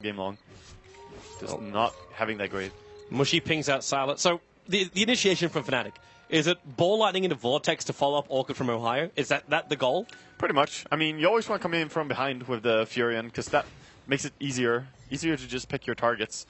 game long. Just not having that great. Mushy pings out Silent. So the initiation from Fnatic, is it ball lightning into Vortex to follow up Orchid from Ohio? Is that the goal? Pretty much. I mean, you always want to come in from behind with the Furion because that makes it easier to just pick your targets.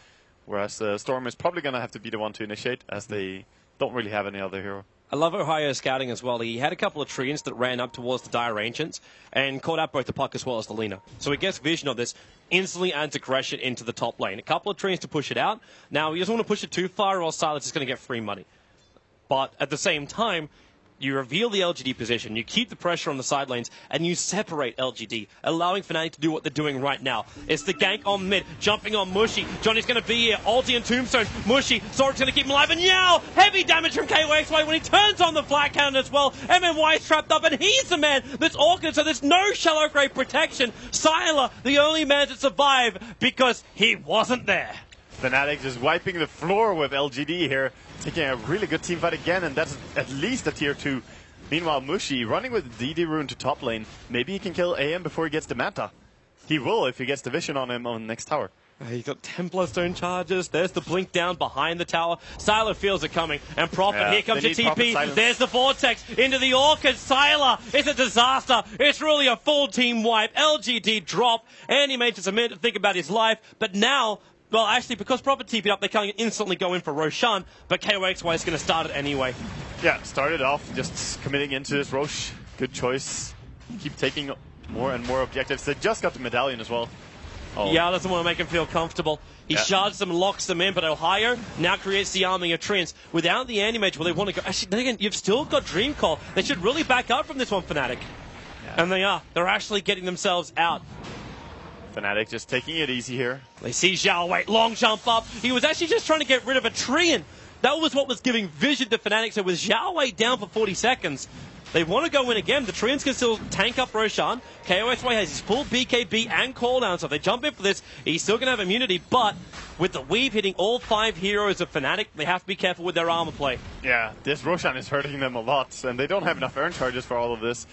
Whereas Storm is probably going to have to be the one to initiate as they don't really have any other hero. I love Ohio scouting as well. He had a couple of treants that ran up towards the Dire Ancients and caught out both the puck as well as the Lina. So he gets vision of this, instantly adds aggression into the top lane. A couple of treants to push it out. Now, he doesn't want to push it too far or Silas is going to get free money. But at the same time, you reveal the LGD position, you keep the pressure on the side lanes, and you separate LGD, allowing Fnatic to do what they're doing right now. It's the gank on mid, jumping on Mushy. Johnny's going to be here, ulti and Tombstone. Mushy, Zoric's going to keep him alive, and Yao! Heavy damage from KOXY when he turns on the flat cannon as well. MMY is trapped up, and he's the man that's Orchid, so there's no shallow grave protection. Sylar, the only man to survive, because he wasn't there. Fnatic just wiping the floor with LGD here, taking a really good team fight again, and that's at least a tier 2. Meanwhile, Mushy running with DD Rune to top lane. Maybe he can kill AM before he gets the Manta. He will if he gets the vision on him on the next tower. He's got Templar Stone charges. There's the blink down behind the tower. Sylar feels it coming. And Prophet, here comes your TP. There's the Vortex into the Orchid. Sylar, it's a disaster. It's really a full team wipe. LGD drop. And he made just a minute to think about his life. But now, well, actually, because Prophet TP'd up, they can't instantly go in for Roshan. But KOXY is going to start it anyway. Yeah, started off just committing into this Rosh. Good choice. Keep taking more and more objectives. They just got the medallion as well. Oh. Yeah, doesn't want to make him feel comfortable. He shards them, locks them in, but Ohio now creates the arming of treants. Without the anti-mage, well, they want to go. Actually, then again, you've still got Dream Call. They should really back up from this one, Fnatic. Yeah. And they are. They're actually getting themselves out. Fnatic just taking it easy here. They see Zhao Wei, long jump up. He was actually just trying to get rid of a Treant. That was what was giving vision to Fnatic. So with Zhao Wei down for 40 seconds, they want to go in again. The Treants can still tank up Roshan. KOXY has his full BKB and cooldown, so if they jump in for this, he's still going to have immunity. But with the weave hitting all 5 heroes of Fnatic, they have to be careful with their armor play. Yeah, this Roshan is hurting them a lot, and they don't have enough earn charges for all of this.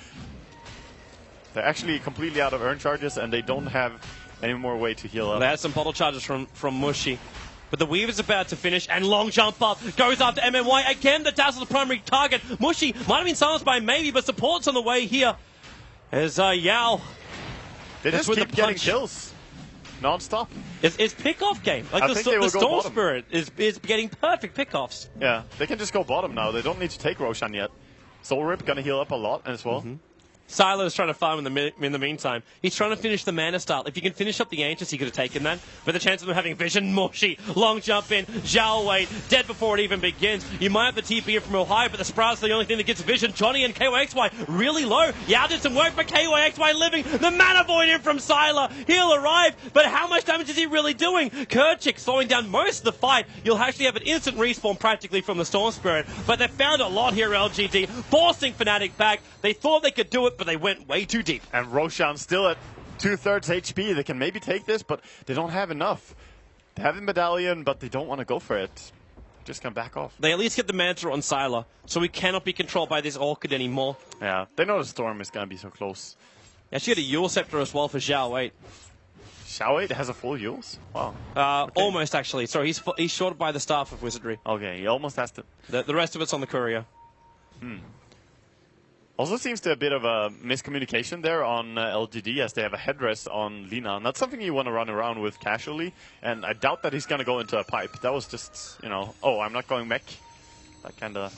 They're actually completely out of earn charges, and they don't have any more way to heal up. They had some bottle charges from Mushy. But the Weave is about to finish, and long jump up, goes after MMY. Again, the Dazzle's the primary target. Mushy might have been silenced by Maybe, but support's on the way here. As Yao. They just keep getting kills. Non-stop. It's pick-off game. Like the Storm Spirit is getting perfect pick-offs. Yeah, they can just go bottom now. They don't need to take Roshan yet. Soul Rip gonna heal up a lot as well. Sylar is trying to farm in the meantime. He's trying to finish the mana style. If you can finish up the Ancients, he could have taken that. But the chance of them having vision, Mushy, long jump in, Zhao Wei, dead before it even begins. You might have the TP in from Ohio, but the Sprout's the only thing that gets vision. Johnny and KOXY really low. Yao did some work, but KOXY living. The mana void in from Sylar. He'll arrive, but how much damage is he really doing? Kerchik slowing down most of the fight. You'll actually have an instant respawn practically from the Storm Spirit. But they found a lot here, LGD, forcing Fnatic back. They thought they could do it, but they went way too deep. And Roshan still at 2/3 HP. They can maybe take this, but they don't have enough. They have the medallion, but they don't want to go for it. Just gonna back off. They at least get the Manta on Sylar, so he cannot be controlled by this Orchid anymore. Yeah, they know the Storm is gonna be so close. Actually, had a Yule Scepter as well for Zhao Wei. Zhao Wei has a full Yules? Wow. Okay. Almost, actually. Sorry, he's shorted by the Staff of Wizardry. Okay, he almost has to. The rest of it's on the Courier. Also seems to be a bit of a miscommunication there on LGD as they have a headrest on Lina. Not something you want to run around with casually, and I doubt that he's going to go into a pipe. That was just, you know, oh, I'm not going mech. That kind of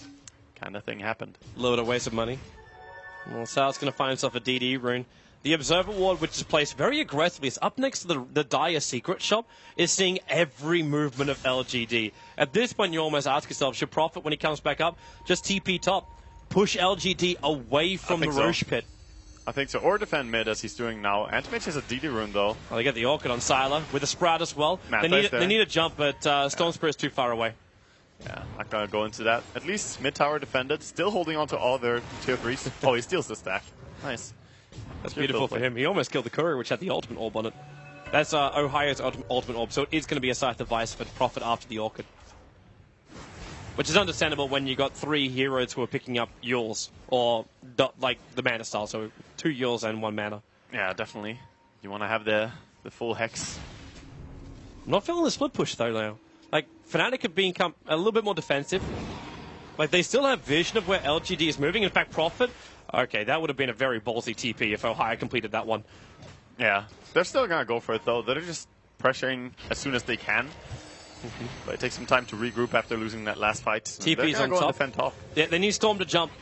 thing happened. A little bit of waste of money. Well, Sal's going to find himself a DD rune. The Observer Ward, which is placed very aggressively, is up next to the Dire Secret Shop, is seeing every movement of LGD. At this point, you almost ask yourself, should Prophet, when he comes back up, just TP top? Push LGD away from the Roche pit. I think so. Or defend mid as he's doing now. Antimage has a DD rune though. Well, they get the Orchid on Sylar with a Sprout as well. They need a jump, but Stone Spirit's too far away. Yeah, not gonna go into that. At least mid tower defended. Still holding on to all their tier 3s. Oh, he steals the stack. Nice. That's beautiful for him. He almost killed the Courier, which had the ultimate orb on it. That's Ohio's ultimate orb, so it is going to be a scythe device for Prophet after the Orchid. Which is understandable when you got 3 heroes who are picking up Yules, or like the mana style, so 2 Yules and 1 mana. Yeah, definitely. You want to have the full hex. I'm not feeling the split push, though, now. Like, Fnatic have become a little bit more defensive. Like, they still have vision of where LGD is moving. In fact, Prophet, okay, that would have been a very ballsy TP if Ohio completed that one. Yeah, they're still going to go for it, though. They're just pressuring as soon as they can. But it takes some time to regroup after losing that last fight. TP's on top. Defend top. Yeah, they need Storm to jump.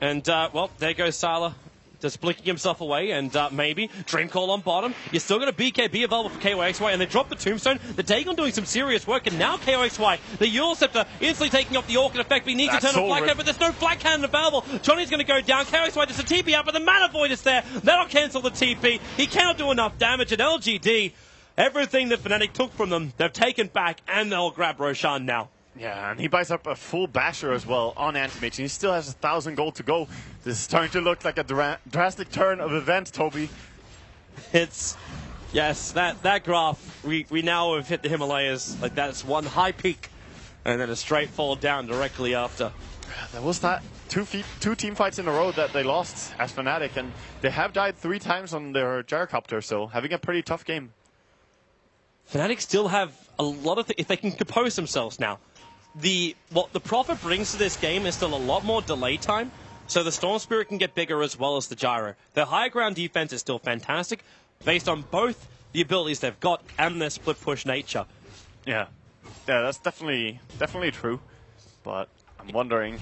And, well, there goes Sala. Just blinking himself away, and maybe Dream Call on bottom. You're still got a BKB available for KYXY, and they drop the Tombstone. The Dagon doing some serious work, and now KYXY, the Eul Scepter, instantly taking off the Orchid effect. He needs to turn on Black Cannon, but there's no Black Cannon available. Johnny's going to go down. KYXY does a TP out, but the Mana Void is there. That'll cancel the TP. He cannot do enough damage, and LGD, everything that Fnatic took from them, they've taken back, and they'll grab Roshan now. Yeah, and he buys up a full basher as well on Anti-Mage, and he still has 1,000 gold to go. This is starting to look like a drastic turn of events, Toby. It's, yes, that graph, we now have hit the Himalayas. Like, that's one high peak, and then a straight fall down directly after. There was that two team fights in a row that they lost as Fnatic, and they have died 3 times on their gyrocopter, so having a pretty tough game. Fnatic still have a lot of if they can compose themselves now. What the Prophet brings to this game is still a lot more delay time, so the Storm Spirit can get bigger as well as the Gyro. Their high ground defense is still fantastic, based on both the abilities they've got and their split push nature. Yeah, that's definitely true. But I'm wondering,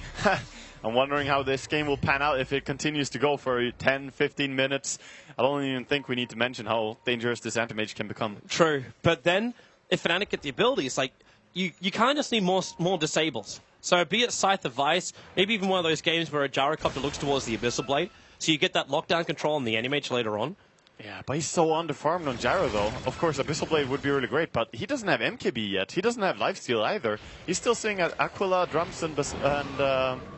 I'm wondering how this game will pan out if it continues to go for 10, 15 minutes. I don't even think we need to mention how dangerous this Anti-Mage can become. True, but then if Fnatic get the abilities, like. You kind of just need more disables. So be it Scythe of Vice, maybe even one of those games where a Gyrocopter looks towards the Abyssal Blade, so you get that lockdown control on the Anti-Mage later on. Yeah, but he's so underfarmed on Gyro, though. Of course, Abyssal Blade would be really great, but he doesn't have MKB yet. He doesn't have Lifesteal either. He's still sitting at Aquila, Drums, and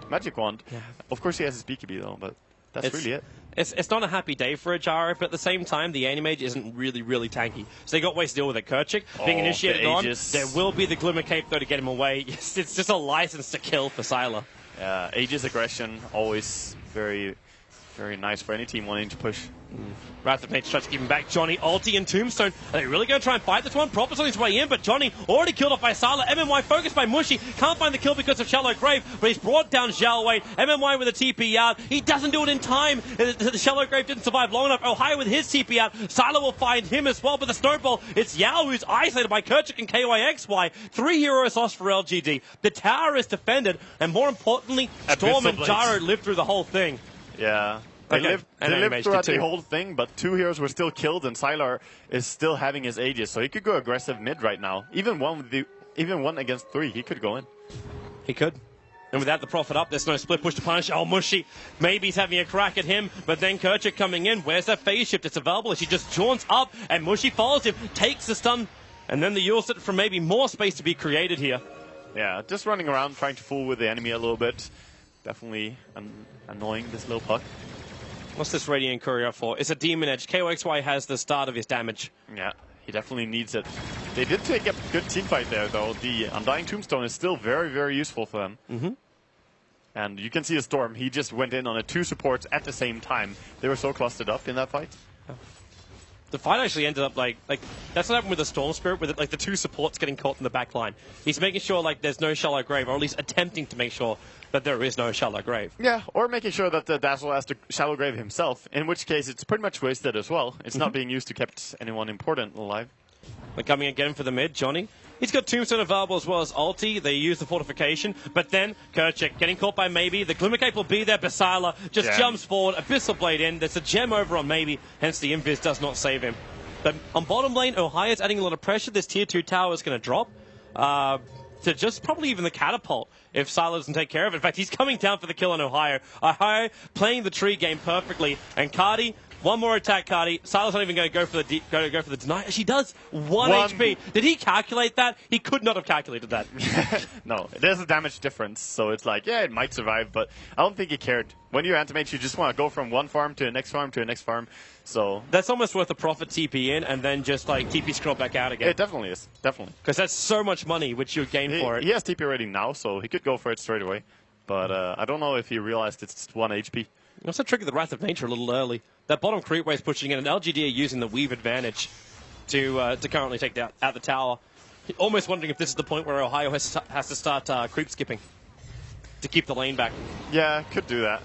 Magic Wand. Yeah. Of course, he has his BKB, though, but that's really it. It's not a happy day for a Gyro, but at the same time, the Anti-Mage isn't really tanky. So they got ways to deal with it. Kerchik being initiated on. There will be the Glimmer Cape, though, to get him away. It's just a license to kill for Sylar. Yeah, Aegis aggression, always very nice for any team wanting to push. Wrath of Nature tries to keep him back. Johnny, ulti and Tombstone. Are they really going to try and fight this one? Prophet's on his way in, but Johnny already killed off by Sala. MMY focused by Mushy. Can't find the kill because of Shallow Grave, but he's brought down Zhao Wei. MMY with a TP out. He doesn't do it in time. The Shallow Grave didn't survive long enough. Ohio with his TP out. Sala will find him as well, but the snowball, it's Yao who's isolated by Kerchik and KYXY. 3 heroes lost for LGD. The tower is defended, and more importantly, Storm and Gyro lived through the whole thing. Yeah. They lived throughout the whole thing, but 2 heroes were still killed, and Sylar is still having his Aegis, so he could go aggressive mid right now. Even one against 3, he could go in. He could. And without the Prophet up, there's no split push to punish. Oh, Mushy. Maybe he's having a crack at him, but then Kerchik coming in. Where's that phase shift? It's available. She just jaunts up, and Mushy follows him, takes the stun, and then the Eul Scepter from maybe more space to be created here. Yeah, just running around, trying to fool with the enemy a little bit. Definitely annoying, this little puck. What's this Radiant Courier for? It's a Demon Edge. KYXY has the start of his damage. Yeah, he definitely needs it. They did take a good team fight there, though. The Undying Tombstone is still very useful for them. And you can see the Storm. He just went in on the 2 supports at the same time. They were so clustered up in that fight. The fight actually ended up like that's what happened with the Storm Spirit, with like the 2 supports getting caught in the back line. He's making sure like there's no Shallow Grave, or at least attempting to make sure that there is no Shallow Grave. Yeah, or making sure that the Dazzle has to Shallow Grave himself, in which case it's pretty much wasted as well. It's not being used to keep anyone important alive. They're coming again for the mid, Johnny. He's got Tombstone available as well as ulti. They use the fortification, but then Kerchik getting caught by Maybe. The Glimmer Cape will be there. Basala just jumps forward. Abyssal Blade in. There's a gem over on Maybe, hence the Invis does not save him. But on bottom lane, Ohio's adding a lot of pressure. This tier 2 tower is going to drop. To just probably even the catapult if Sylar doesn't take care of it. In fact, he's coming down for the kill on Ohio. Ohio playing the tree game perfectly. And Cardi, one more attack, Cardi. Sylar's not even going to go for the deny. She does 1 HP. Did he calculate that? He could not have calculated that. No, there's a damage difference, so it's like, yeah, it might survive, but I don't think he cared. When you're Anti-Mage, you just want to go from one farm to the next farm to the next farm. So that's almost worth a Prophet TP in and then just like TP scroll back out again. It definitely is, definitely. Because that's so much money which you would gain for it. He has TP already now, so he could go for it straight away. But I don't know if he realized it's 1 HP. Also triggered the Wrath of Nature a little early. That bottom creep wave is pushing in, and LGD are using the weave advantage. to currently take out the tower. Almost wondering if this is the point where Ohio has to start creep skipping to keep the lane back. Yeah, could do that.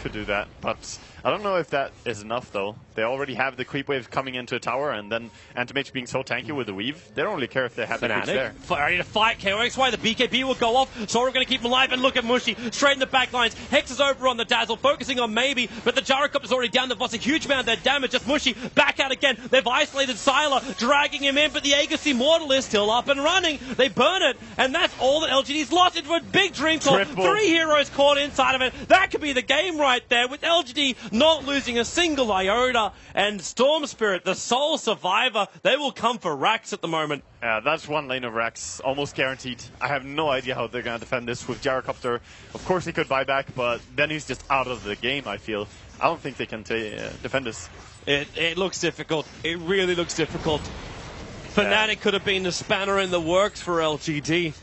Could do that, but I don't know if that is enough, though. They already have the creep wave coming into a tower, and then Antimage being so tanky with the weave, they don't really care if they have the creeps there. Ready to fight, KOXY, the BKB will go off, so we're going to keep him alive, and look at Mushi, straight in the back lines. Hex is over on the Dazzle, focusing on maybe, but the Gyrocopter's already down. They've lost a huge amount of their damage. Just Mushi back out again. They've isolated Sylar, dragging him in, but the Aegis Immortal is still up and running. They burn it, and that's all that LGD's lost into a big dream call. Three heroes caught inside of it. That could be the game right there, with LGD not losing a single iota, and Storm Spirit, the sole survivor, they will come for Rax at the moment. Yeah, that's one lane of Rax, almost guaranteed. I have no idea how they're going to defend this with Gyrocopter. Of course he could buy back, but then he's just out of the game, I feel. I don't think they can defend this. It looks difficult. It really looks difficult. Fnatic could have been the spanner in the works for LGD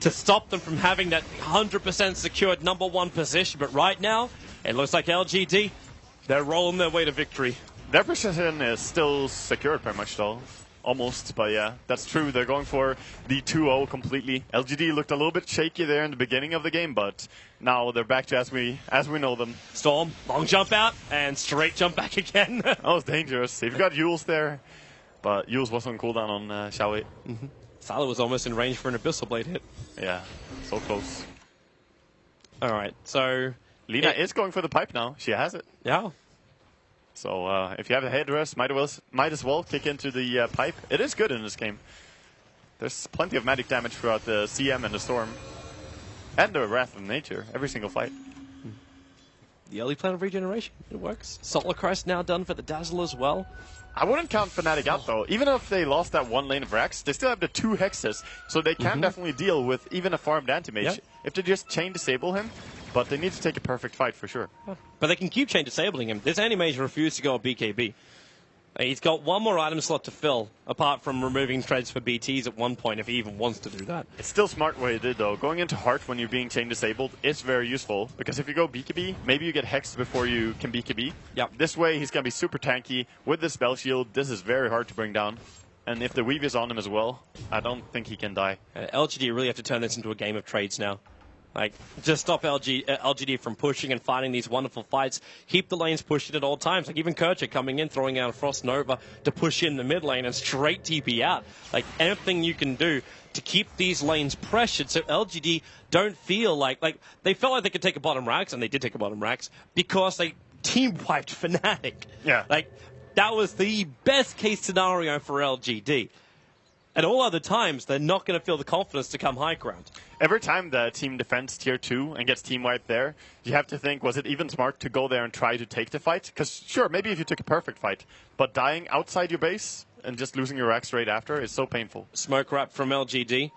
to stop them from having that 100% secured #1 position, but right now, it looks like LGD, they're rolling their way to victory. Their position is still secured pretty much, though. Almost, but yeah, that's true. They're going for the 2-0 completely. LGD looked a little bit shaky there in the beginning of the game, but now they're back to as we know them. Storm, long jump out, and straight jump back again. That was dangerous. You've got Yules there, but Yules was on cooldown on Xiaowei. Sylar was almost in range for an Abyssal Blade hit. Yeah, so close. All right, so Lina is going for the pipe now. She has it. Yeah. So if you have a headrest, might as well kick into the pipe. It is good in this game. There's plenty of magic damage throughout the CM and the Storm. And the Wrath of Nature, every single fight. The early plan of regeneration, it works. Solar Crest now done for the Dazzle as well. I wouldn't count Fnatic out, though. Even if they lost that one lane of Rax, they still have the 2 hexes, so they can definitely deal with even a farmed Antimage. Yep. If they just chain disable him, but they need to take a perfect fight for sure. But they can keep chain disabling him. This Antimage refused to go on BKB. He's got one more item slot to fill, apart from removing treads for BTs at one point, if he even wants to do that. It's still smart what he did, though. Going into Heart when you're being chain disabled is very useful, because if you go BKB, maybe you get hexed before you can BKB. Yep. This way, he's going to be super tanky. With the spell shield, this is very hard to bring down. And if the weave is on him as well, I don't think he can die. LGD really have to turn this into a game of trades now. Like, just stop LGD from pushing and fighting these wonderful fights. Keep the lanes pushing at all times. Like, even Kercher coming in, throwing out a Frost Nova to push in the mid lane and straight TP out. Like, anything you can do to keep these lanes pressured so LGD don't feel like they felt like they could take a bottom Rax, and they did take a bottom Rax, because they team-wiped Fnatic. Yeah. Like, that was the best-case scenario for LGD. At all other times, they're not going to feel the confidence to come high ground. Every time the team defends tier 2 and gets team wiped there, you have to think, was it even smart to go there and try to take the fight? Because sure, maybe if you took a perfect fight, but dying outside your base and just losing your Rax straight after is so painful. Smoke wrap from LGD.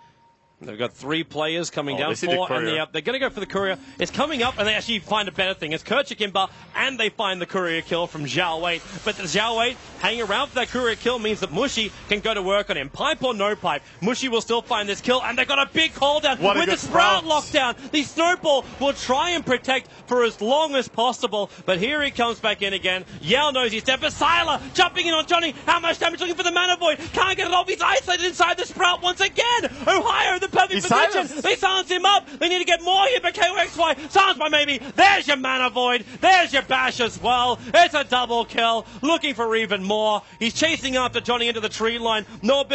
They've got 3 players coming down, they 4 and they're going to go for the courier. It's coming up, and they actually find a better thing. It's Kercher Kimba, and they find the courier kill from Zhao Wei. But the Zhao Wei hanging around for that courier kill means that Mushi can go to work on him. Pipe or no pipe, Mushi will still find this kill, and they've got a big hold down with the Sprout lockdown. The Snowball will try and protect for as long as possible, but here he comes back in again. Yao knows he's dead, but Sylar jumping in on Johnny. How much damage? Looking for the Mana Void. Can't get it off. He's isolated inside the Sprout once again. Ohio, the perfect position. They silence him up. They need to get more here, but KOXY silenced by maybe. There's your Mana Void. There's your Bash as well. It's a double kill. Looking for even more. He's chasing after Johnny into the tree line. No